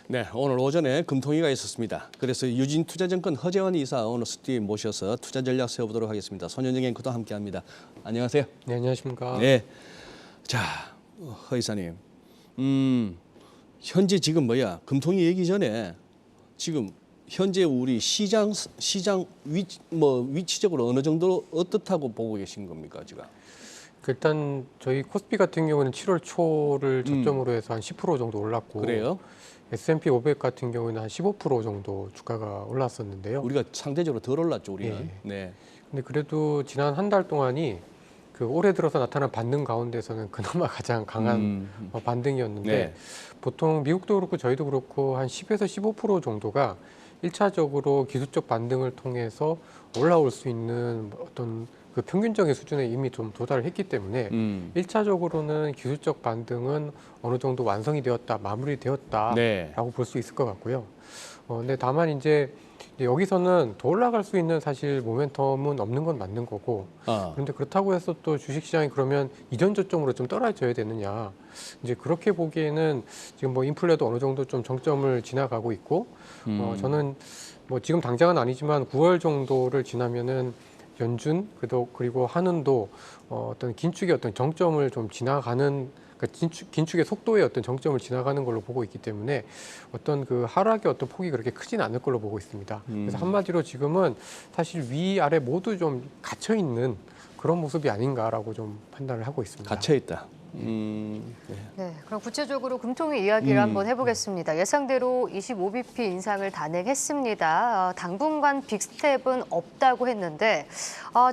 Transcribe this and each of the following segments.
네, 오늘 오전에 금통위가 있었습니다. 그래서 유진투자증권 허재원 이사 오늘 스튜디오에 모셔서 투자 전략 세워보도록 하겠습니다. 손현정 앵커도 함께합니다. 안녕하세요. 네, 안녕하십니까. 네, 자, 허 이사님, 현재 지금 금통위 얘기 전에 지금 현재 우리 시장 위치적으로 어느 정도 어떻다고 보고 계신 겁니까 지금? 일단 저희 코스피 같은 경우는 7월 초를 저점으로 해서 한 10% 정도 올랐고, 그래요? S&P 500 같은 경우는 한 15% 정도 주가가 올랐었는데요. 우리가 상대적으로 덜 올랐죠 우리는. 네. 근데 그래도 지난 한 달 동안이 그 올해 들어서 나타난 반등 가운데서는 그나마 가장 강한 반등이었는데, 네. 보통 미국도 그렇고 저희도 그렇고 한 10에서 15% 정도가 1차적으로 기술적 반등을 통해서 올라올 수 있는 어떤 그 평균적인 수준에 이미 좀 도달을 했기 때문에 1차적으로는 기술적 반등은 어느 정도 완성이 되었다, 마무리되었다라고 네. 볼 수 있을 것 같고요. 근데 다만 이제 여기서는 더 올라갈 수 있는 사실 모멘텀은 없는 건 맞는 거고, 그런데 그렇다고 해서 또 주식시장이 그러면 이전 저점으로 좀 떨어져야 되느냐, 이제 그렇게 보기에는 지금 뭐 인플레도 어느 정도 좀 정점을 지나가고 있고, 저는 뭐 지금 당장은 아니지만 9월 정도를 지나면은 연준 그리고 한은도 어떤 긴축의 어떤 정점을 좀 지나가는, 그러니까 긴축의 속도의 어떤 정점을 지나가는 걸로 보고 있기 때문에 어떤 그 하락의 어떤 폭이 그렇게 크진 않을 걸로 보고 있습니다. 그래서 한마디로 지금은 사실 위아래 모두 좀 갇혀 있는 그런 모습이 아닌가라고 좀 판단을 하고 있습니다. 갇혀 있다. 네, 그럼 구체적으로 금통위 이야기를 한번 해보겠습니다. 예상대로 25bp 인상을 단행했습니다. 당분간 빅스텝은 없다고 했는데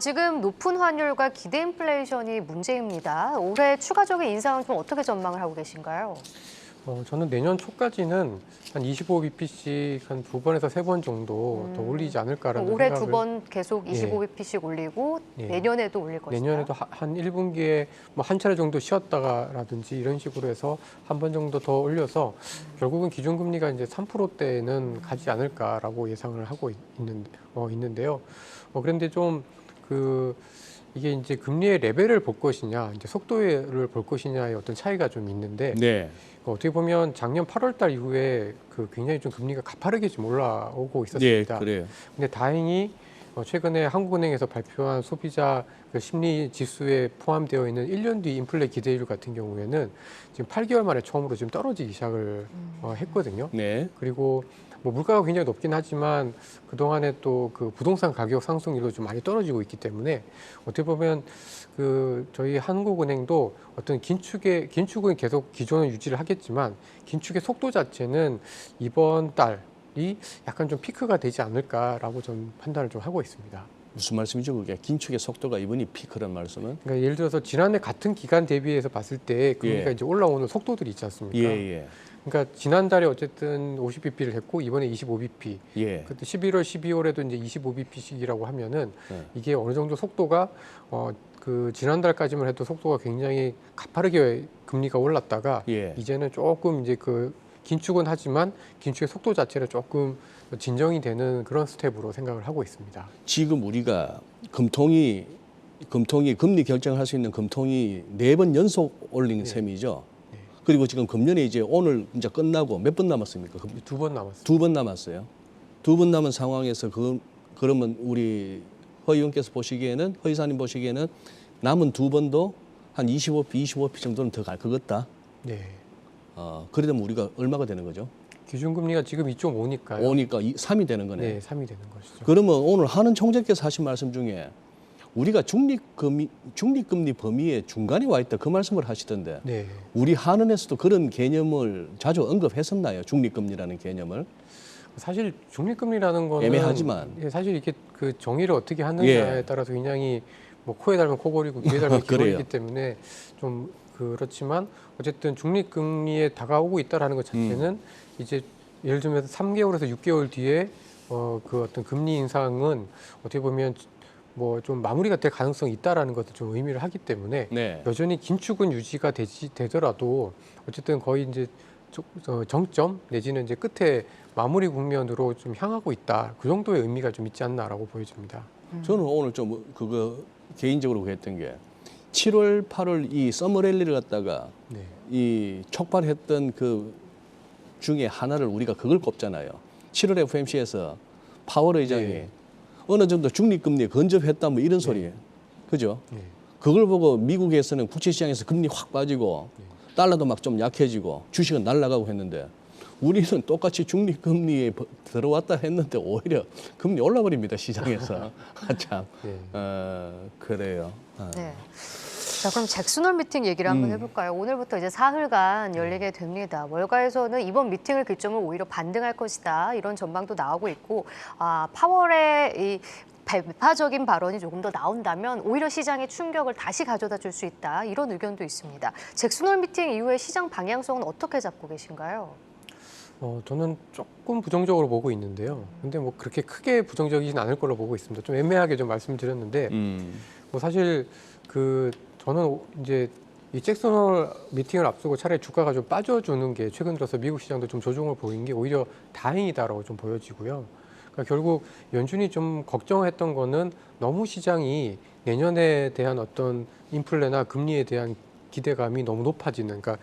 지금 높은 환율과 기대 인플레이션이 문제입니다. 올해 추가적인 인상은 좀 어떻게 전망을 하고 계신가요? 저는 내년 초까지는 한 25bp씩 한 2번에서 3번 정도 더 올리지 않을까라는 올해 생각을. 2번 계속 25bp씩 올리고 내년에도 올릴 것이다. 내년에도 한 1분기에 뭐 한 차례 정도 쉬었다가라든지 이런 식으로 해서 한 번 정도 더 올려서 결국은 기준금리가 이제 3%대는 가지 않을까라고 예상을 하고 있는데요. 그런데 좀 이게 이제 금리의 레벨을 볼 것이냐, 이제 속도를 볼 것이냐의 어떤 차이가 좀 있는데, 네. 어떻게 보면 작년 8월 달 이후에 굉장히 좀 금리가 가파르게 좀 올라오고 있었습니다. 네, 그래요. 근데 다행히 최근에 한국은행에서 발표한 소비자 심리 지수에 포함되어 있는 1년 뒤 인플레 기대율 같은 경우에는 지금 8개월 만에 처음으로 지금 떨어지기 시작을 했거든요. 네. 그리고 뭐 물가가 굉장히 높긴 하지만 그동안에 또 그 부동산 가격 상승률도 좀 많이 떨어지고 있기 때문에 어떻게 보면 저희 한국은행도 어떤 긴축은 계속 기존을 유지를 하겠지만 긴축의 속도 자체는 이번 달이 약간 좀 피크가 되지 않을까라고 좀 판단을 좀 하고 있습니다. 무슨 말씀이죠 그게? 긴축의 속도가 이번이 피크란 말씀은? 그러니까 예를 들어서 지난해 같은 기간 대비해서 봤을 때 금리가 이제 올라오는 속도들이 있지 않습니까? 예. 그러니까 지난달에 어쨌든 50bp를 했고 이번에 25bp. 예. 그때 11월, 12월에도 이제 25bp씩이라고 하면은 이게 어느 정도 속도가 지난달까지만 해도 속도가 굉장히 가파르게 금리가 올랐다가 이제는 조금 이제 긴축은 하지만 긴축의 속도 자체를 조금 진정이 되는 그런 스텝으로 생각을 하고 있습니다. 지금 우리가 금통위 금리 결정할 수 있는 금통위 4번 연속 올린 셈이죠. 그리고 지금 금년에 이제 오늘 이제 끝나고 몇 번 남았습니까? 2번 남았습니다. 2번 남았어요. 2번 남은 상황에서 그러면 우리 허 의원께서 보시기에는, 허 이사님 보시기에는 남은 2번도 한 25p 정도는 더 갈 것 같다. 네. 그러면 우리가 얼마가 되는 거죠? 기준금리가 지금 2.5니까요. 5니까 3이 되는 거네. 네, 3이 되는 것이죠. 그러면 오늘 하는 총재께서 하신 말씀 중에 우리가 중립금리 범위의 중간에 와 있다 그 말씀을 하시던데 네. 우리 한은에서도 그런 개념을 자주 언급했었나요? 중립금리라는 개념을? 사실 중립금리라는 거는 애매하지만 사실 이게 그 정의를 어떻게 하느냐에 따라서 굉장히 뭐 코에 달면 코골이고 귀에 달면 귀걸이기 때문에 좀 그렇지만 어쨌든 중립금리에 다가오고 있다라는 것 자체는 이제 예를 들면 3개월에서 6개월 뒤에 어떤 금리 인상은 어떻게 보면 뭐 좀 마무리가 될 가능성이 있다라는 것을 좀 의미를 하기 때문에 여전히 긴축은 유지가 되더라도 어쨌든 거의 이제 정점 내지는 이제 끝에 마무리 국면으로 좀 향하고 있다. 그 정도의 의미가 좀 있지 않나라고 보여집니다. 저는 오늘 좀 개인적으로 그랬던 게 7월, 8월 이 서머 랠리를 갖다가 이 촉발했던 중에 하나를 우리가 그걸 꼽잖아요. 7월 FOMC에서 파월 의장이 네. 어느 정도 중립금리에 근접했다 뭐 이런 소리예요. 그죠? 그걸 보고 미국에서는 국채시장에서 금리 확 빠지고 달러도 막 좀 약해지고 주식은 날아가고 했는데 우리는 똑같이 중립금리에 들어왔다 했는데 오히려 금리 올라버립니다, 시장에서. 참, 그래요. 네. 자, 그럼 잭슨홀 미팅 얘기를 한번 해볼까요? 오늘부터 이제 사흘간 열리게 됩니다. 월가에서는 이번 미팅을 기점으로 오히려 반등할 것이다, 이런 전망도 나오고 있고, 파월의 이 배파적인 발언이 조금 더 나온다면 오히려 시장에 충격을 다시 가져다 줄 수 있다, 이런 의견도 있습니다. 잭슨홀 미팅 이후에 시장 방향성은 어떻게 잡고 계신가요? 저는 조금 부정적으로 보고 있는데요. 근데 뭐 그렇게 크게 부정적이진 않을 걸로 보고 있습니다. 좀 애매하게 좀 말씀드렸는데, 뭐 사실 저는 이제 이 잭슨홀 미팅을 앞두고 차라리 주가가 좀 빠져주는 게 최근 들어서 미국 시장도 좀 조정을 보인 게 오히려 다행이다라고 좀 보여지고요. 그러니까 결국 연준이 좀 걱정했던 거는 너무 시장이 내년에 대한 어떤 인플레나 금리에 대한 기대감이 너무 높아지는, 그러니까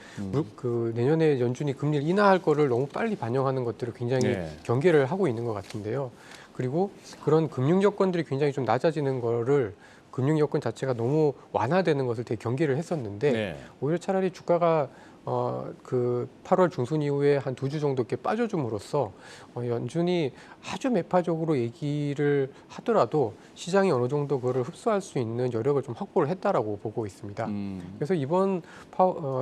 내년에 연준이 금리를 인하할 거를 너무 빨리 반영하는 것들을 굉장히 경계를 하고 있는 것 같은데요. 그리고 그런 금융 여건들이 굉장히 좀 낮아지는 거를, 금융 여건 자체가 너무 완화되는 것을 되게 경계를 했었는데 오히려 차라리 주가가 8월 중순 이후에 한 2주 정도 이렇게 빠져줌으로써 연준이 아주 매파적으로 얘기를 하더라도 시장이 어느 정도 그거를 흡수할 수 있는 여력을 좀 확보를 했다라고 보고 있습니다. 그래서 이번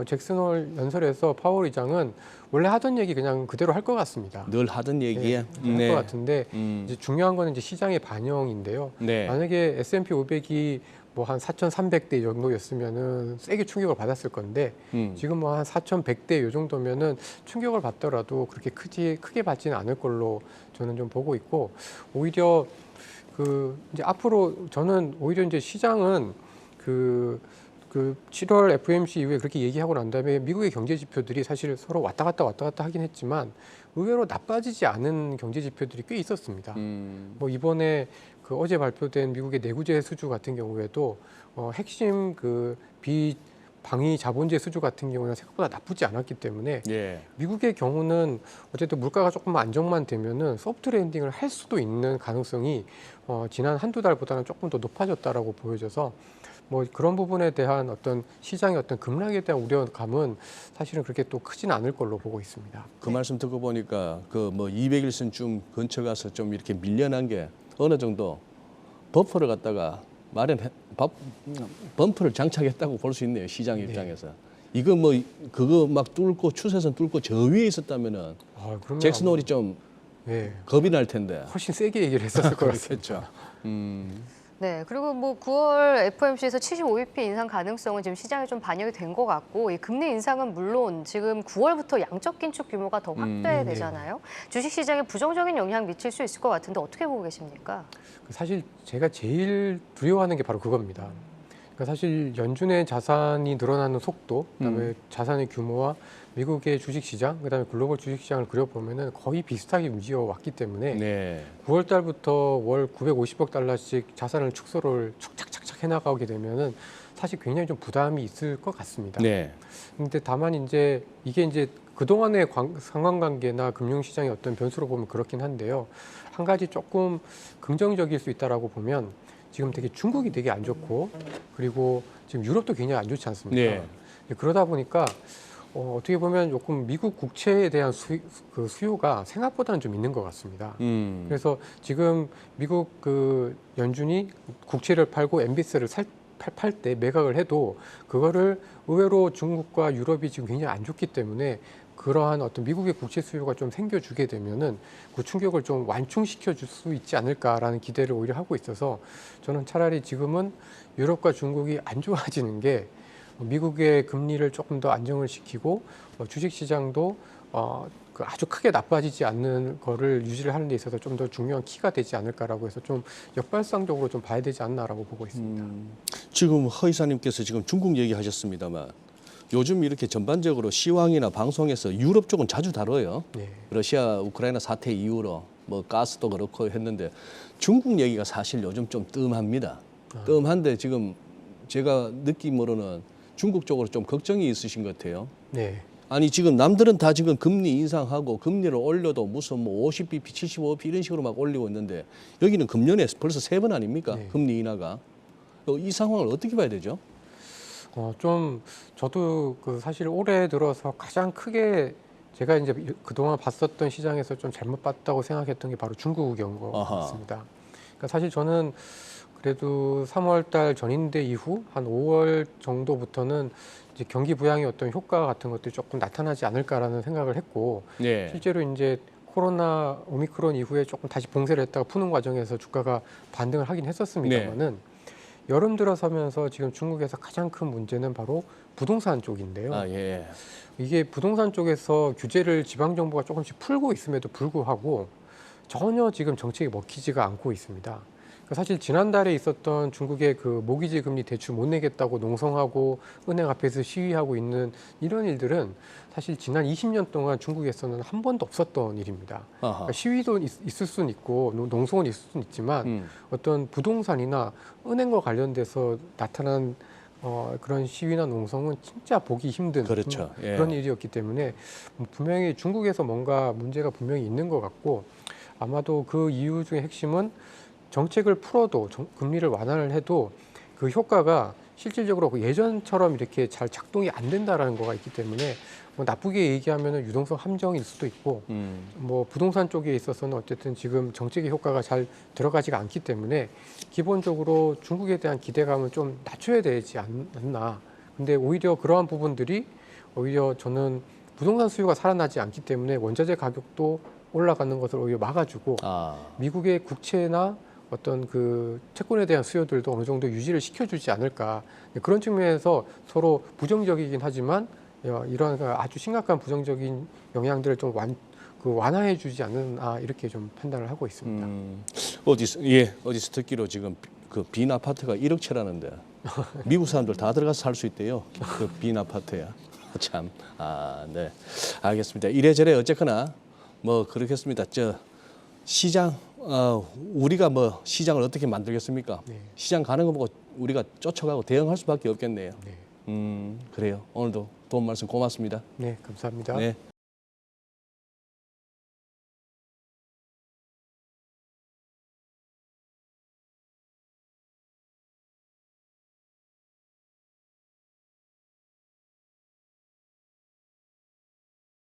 잭슨홀 연설에서 파월 의장은 원래 하던 얘기 그냥 그대로 할 것 같습니다. 늘 하던 얘기야. 할 것 같은데 이제 중요한 거는 이제 시장의 반영인데요. 만약에 S&P 500이 뭐 한 4,300대 정도였으면은 세게 충격을 받았을 건데 지금 뭐 한 4,100대 이 정도면은 충격을 받더라도 그렇게 크게 받지는 않을 걸로 저는 좀 보고 있고, 오히려 이제 앞으로 저는 오히려 이제 시장은 7월 FOMC 이후에 그렇게 얘기하고 난 다음에 미국의 경제 지표들이 사실 서로 왔다 갔다 하긴 했지만 의외로 나빠지지 않은 경제 지표들이 꽤 있었습니다. 뭐 이번에 어제 발표된 미국의 내구재 수주 같은 경우에도 핵심 비방위 자본재 수주 같은 경우는 생각보다 나쁘지 않았기 때문에 미국의 경우는 어쨌든 물가가 조금 안정만 되면은 소프트 랜딩을 할 수도 있는 가능성이 지난 한두 달보다는 조금 더 높아졌다라고 보여져서 뭐 그런 부분에 대한 어떤 시장의 어떤 급락에 대한 우려감은 사실은 그렇게 또 크지는 않을 걸로 보고 있습니다. 그 말씀 듣고 보니까 200일선쯤 근처 가서 좀 이렇게 밀려난 게 어느 정도 버퍼를 갖다가 범퍼를 장착했다고 볼 수 있네요, 시장 입장에서. 이거 그거 막 뚫고 추세선 뚫고 저 위에 있었다면은 잭슨홀이 좀 겁이 날 텐데. 훨씬 세게 얘기를 했었을 것 같습니다. 네, 그리고 뭐 9월 FOMC에서 75bp 인상 가능성은 지금 시장에 좀 반영이 된 것 같고, 이 금리 인상은 물론 지금 9월부터 양적 긴축 규모가 더 확대되잖아요. 주식 시장에 부정적인 영향 미칠 수 있을 것 같은데 어떻게 보고 계십니까? 사실 제가 제일 두려워하는 게 바로 그겁니다. 그러니까 사실 연준의 자산이 늘어나는 속도, 그다음에 자산의 규모와 미국의 주식시장, 그다음에 글로벌 주식시장을 그려보면은 거의 비슷하게 움직여 왔기 때문에 9월 달부터 월 950억 달러씩 자산을 축소를 착착착착 해나가게 되면은 사실 굉장히 좀 부담이 있을 것 같습니다. 근데 다만 이제 이게 이제 그동안의 상관관계나 금융시장의 어떤 변수로 보면 그렇긴 한데요. 한 가지 조금 긍정적일 수 있다라고 보면 지금 되게 중국이 되게 안 좋고, 그리고 지금 유럽도 굉장히 안 좋지 않습니까? 그러다 보니까 어떻게 보면 조금 미국 국채에 대한 수요가 생각보다는 좀 있는 것 같습니다. 그래서 지금 미국 연준이 국채를 팔고 MBS를 팔 때 매각을 해도 그거를 의외로 중국과 유럽이 지금 굉장히 안 좋기 때문에 그러한 어떤 미국의 국채 수요가 좀 생겨주게 되면은 그 충격을 좀 완충시켜 줄 수 있지 않을까라는 기대를 오히려 하고 있어서 저는 차라리 지금은 유럽과 중국이 안 좋아지는 게 미국의 금리를 조금 더 안정을 시키고 주식시장도 아주 크게 나빠지지 않는 거를 유지를 하는 데 있어서 좀 더 중요한 키가 되지 않을까라고 해서 좀 역발상적으로 좀 봐야 되지 않나라고 보고 있습니다. 지금 허 이사님께서 지금 중국 얘기하셨습니다만 요즘 이렇게 전반적으로 시황이나 방송에서 유럽 쪽은 자주 다뤄요. 러시아 우크라이나 사태 이후로 뭐 가스도 그렇고 했는데 중국 얘기가 사실 요즘 좀 뜸합니다. 뜸한데 지금 제가 느낌으로는 중국 쪽으로 좀 걱정이 있으신 것 같아요. 아니 지금 남들은 다 지금 금리 인상하고 금리를 올려도 무슨 뭐 50bp, 75bp 이런 식으로 막 올리고 있는데 여기는 금년에 벌써 3번 아닙니까? 네. 금리 인하가. 이 상황을 어떻게 봐야 되죠? 좀 저도 그 사실 올해 들어서 가장 크게 제가 이제 그동안 봤었던 시장에서 좀 잘못 봤다고 생각했던 게 바로 중국이었던 것 아하. 같습니다. 그러니까 사실 저는 그래도 3월 달 전인대 이후 한 5월 정도부터는 이제 경기 부양의 어떤 효과 같은 것들이 조금 나타나지 않을까라는 생각을 했고 네. 실제로 이제 코로나 오미크론 이후에 조금 다시 봉쇄를 했다가 푸는 과정에서 주가가 반등을 하긴 했었습니다만은 여름 들어서면서 지금 중국에서 가장 큰 문제는 바로 부동산 쪽인데요. 아, 예. 이게 부동산 쪽에서 규제를 지방 정부가 조금씩 풀고 있음에도 불구하고 전혀 지금 정책이 먹히지가 않고 있습니다. 그러니까 사실 지난달에 있었던 중국의 그 모기지 금리 대출 못 내겠다고 농성하고 은행 앞에서 시위하고 있는 이런 일들은 사실 지난 20년 동안 중국에서는 한 번도 없었던 일입니다. 아하. 그러니까 시위도 있을 수는 있고 농성은 있을 수는 있지만 어떤 부동산이나 은행과 관련돼서 나타난 그런 시위나 농성은 진짜 보기 힘든 그렇죠. 예. 그런 일이었기 때문에 분명히 중국에서 뭔가 문제가 분명히 있는 것 같고 아마도 그 이유 중에 핵심은 정책을 풀어도 금리를 완화를 해도 그 효과가 실질적으로 예전처럼 이렇게 잘 작동이 안 된다라는 거가 있기 때문에 뭐 나쁘게 얘기하면은 유동성 함정일 수도 있고 뭐 부동산 쪽에 있어서는 어쨌든 지금 정책의 효과가 잘 들어가지가 않기 때문에 기본적으로 중국에 대한 기대감은 좀 낮춰야 되지 않나. 근데 오히려 그러한 부분들이 오히려 저는 부동산 수요가 살아나지 않기 때문에 원자재 가격도 올라가는 것을 오히려 막아주고 미국의 국채나 어떤 그 채권에 대한 수요들도 어느 정도 유지를 시켜주지 않을까 그런 측면에서 서로 부정적이긴 하지만 이런 아주 심각한 부정적인 영향들을 좀 완화해주지 않나 이렇게 좀 판단을 하고 있습니다. 어디서 듣기로 지금 그 빈 아파트가 1억 채라는데 미국 사람들 다 들어가서 살 수 있대요. 그 빈 아파트야. 참. 네. 알겠습니다. 이래저래 어쨌거나 뭐 그렇겠습니다. 시장 우리가 뭐 시장을 어떻게 만들겠습니까? 네. 시장 가는 거 보고 우리가 쫓아가고 대응할 수밖에 없겠네요. 네. 그래요. 오늘도 도움 말씀 고맙습니다. 네, 감사합니다. 네.